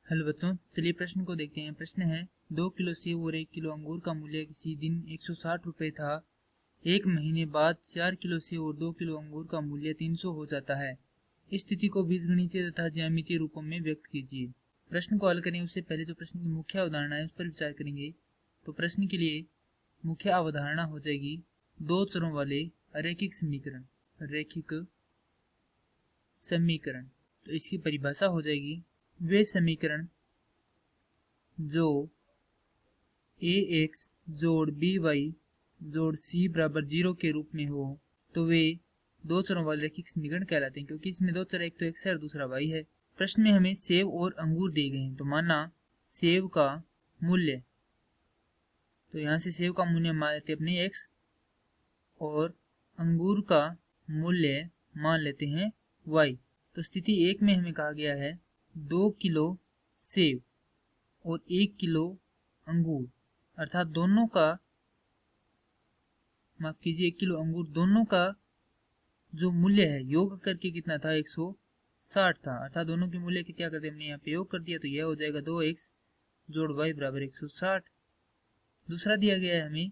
Hello बच्चों, चलिए प्रश्न को देखते हैं। प्रश्न है 2 किलो सेब और 1 किलो अंगूर का मूल्य किसी दिन 160 रुपये था। एक महीने बाद 4 किलो सेब और 2 किलो अंगूर का मूल्य 300 हो जाता है। इस स्थिति को बीजगणितीय तथा ज्यामितीय रूपों में व्यक्त कीजिए। प्रश्न को हल करें उससे पहले जो प्रश्न की मुख्य अवधारणा है उस पर विचार करेंगे। तो प्रश्न के लिए मुख्य अवधारणा हो जाएगी दो चरों वाले रैखिक समीकरण। रैखिक समीकरण, तो इसकी परिभाषा हो जाएगी वे समीकरण जो ax जोड़ by जोड़ c बराबर 0 के रूप में हो तो वे दो चरों वाले रैखिक समीकरण कहलाते हैं, क्योंकि इसमें दो चर, एक तो x है और दूसरा y है। प्रश्न में हमें सेब और अंगूर दिए गए हैं, तो माना सेब का मूल्य, तो यहाँ से सेब का मूल्य मान लेते हैं अपने x और अंगूर का मूल्य मान लेते हैं y। तो स्थिति 1 में हमें कहा गया है 2 किलो सेब और 1 किलो अंगूर, अर्थात दोनों का, माफ कीजिए 1 किलो अंगूर, दोनों का जो मूल्य है योग करके कितना था 160 था, अर्थात दोनों के मूल्य के क्या करते हमने यहाँ पे योग कर दिया, तो यह हो जाएगा 2x जोड़ y बराबर 160। दूसरा दिया गया है हमें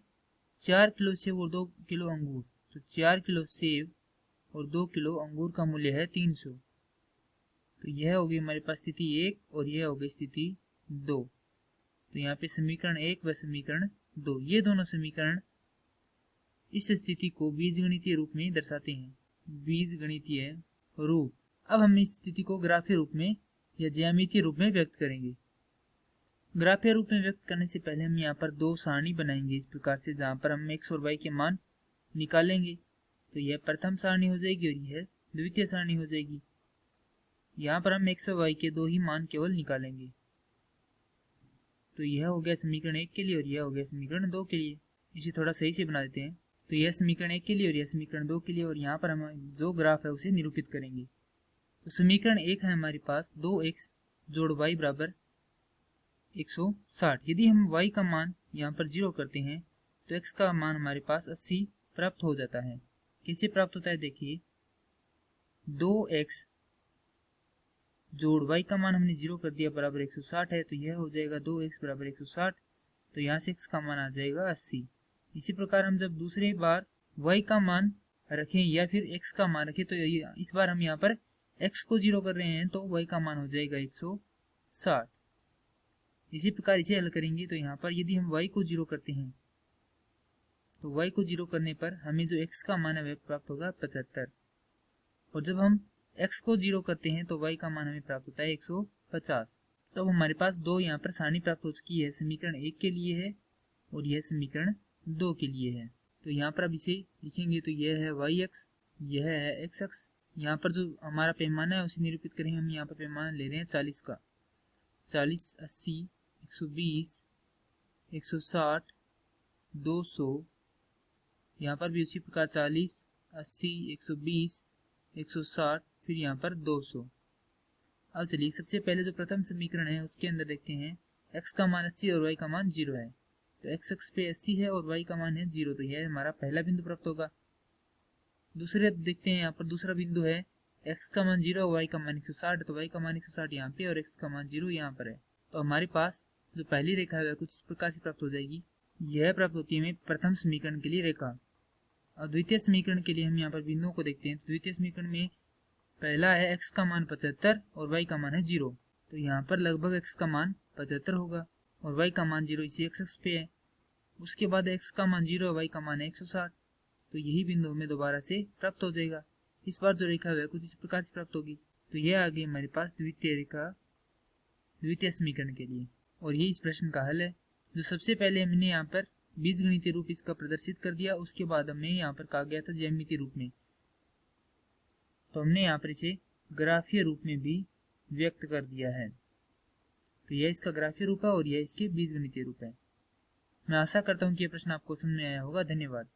4 किलो सेब और 2 किलो अंगूर, तो 4 किलो सेब और 2 किलो अंगूर का मूल्य है 300। तो यह हो गई हमारे पास स्थिति 1 और यह हो गई स्थिति 2। तो यहाँ पे समीकरण 1 व समीकरण 2, ये दोनों समीकरण इस स्थिति को बीजगणितीय रूप में दर्शाते हैं। बीजगणितीय रूप। अब हम इस स्थिति को ग्राफीय रूप में या ज्यामितीय रूप में व्यक्त करेंगे। ग्राफीय रूप में व्यक्त करने से पहले हम यहाँ पर दो सारणी बनाएंगे इस प्रकार से, जहाँ पर हम x और y के मान निकालेंगे। तो यह प्रथम सारणी हो जाएगी और यह द्वितीय सारणी हो जाएगी। यहाँ पर हम x और y के दो ही मान केवल निकालेंगे। तो यह हो गया समीकरण 1 के लिए और यह हो गया समीकरण 2 के लिए। इसे थोड़ा सही से बना देते हैं। तो यह समीकरण 1 के लिए और यह समीकरण 2 के लिए, और यहाँ पर हम जो ग्राफ है उसे निरूपित करेंगे। तो समीकरण 1 है हमारे पास 2x जोड़ y बराबर 160। यदि हम y का मान यहाँ पर 0 करते हैं तो x का मान हमारे पास 80 प्राप्त हो जाता है। कैसे प्राप्त होता है देखिए, 2x जोड़ y का मान हमने 0 कर दिया बराबर 160 है, तो यह हो जाएगा 2x बराबर 160। तो यहाँ से x का मान आ जाएगा 80। इसी प्रकार हम जब दूसरी बार y का मान रखें या फिर x का मान रखें, तो इस बार हम यहाँ पर x को 0 कर रहे हैं तो y का मान हो जाएगा 160। इसी प्रकार इसे हल करेंगे तो यहाँ पर यदि हम y को 0 करते हैं तो y को 0 करने पर हमें जो x का मान है वह प्राप्त होगा 75, और जब हम x को 0 करते हैं तो y का मान हमें प्राप्त होता है 150। तो अब हमारे पास दो यहाँ पर सारणी प्राप्त हो चुकी है, समीकरण 1 के लिए है और यह समीकरण 2 के लिए है। तो यहाँ पर अब इसे लिखेंगे तो यह है y-अक्ष, यह है x-अक्ष। यहाँ पर जो हमारा पैमाना है उसे निरूपित करें। हम यहाँ पर पैमाना ले रहे हैं 40 का, 40, 80, 120, 160, 200। यहाँ पर भी उसी प्रकार 40, 80, 120, 160, फिर यहाँ पर 200। अब चलिए सबसे पहले जो प्रथम समीकरण है उसके अंदर देखते हैं x का मान 80 और y का मान 0 है। तो x अक्ष पे 80 है और y का मान है 0, तो यह हमारा पहला बिंदु प्राप्त होगा। दूसरे देखते हैं, यहाँ पर दूसरा बिंदु है x का मान 0 और y का मान 160, तो y का मान 160 यहाँ पे और x का मान 0 यहाँ पर है। तो हमारे पास जो पहली रेखा है वह कुछ इस प्रकार से प्राप्त हो जाएगी। यह प्राप्त होती है हमें प्रथम समीकरण के लिए रेखा। और द्वितीय समीकरण के लिए हम यहाँ पर बिंदुओं को देखते हैं। तो द्वितीय समीकरण में पहला है x का मान 75 और y का मान है 0, तो यहाँ पर लगभग x का मान 75 होगा और y का मान 0 इसी x अक्ष पे है। उसके बाद x का मान 0 और y का मान है 160, तो यही बिंदु हमें दोबारा से प्राप्त हो जाएगा। इस बार जो रेखा है कुछ इस प्रकार से प्राप्त होगी। तो यह आ गई हमारे पास द्वितीय रेखा द्वितीय समीकरण के लिए, और यही इस प्रश्न का हल है। जो सबसे पहले हमने यहाँ पर बीजगणितीय रूप इसका प्रदर्शित कर दिया, उसके बाद हमें यहाँ पर कहा गया था ज्यामितीय रूप में, तो हमने यहाँ पर इसे ग्राफीय रूप में भी व्यक्त कर दिया है। तो यह इसका ग्राफीय रूप है और यह इसके बीजगणितीय रूप है। मैं आशा करता हूँ कि यह प्रश्न आपको समझ में आया होगा। धन्यवाद।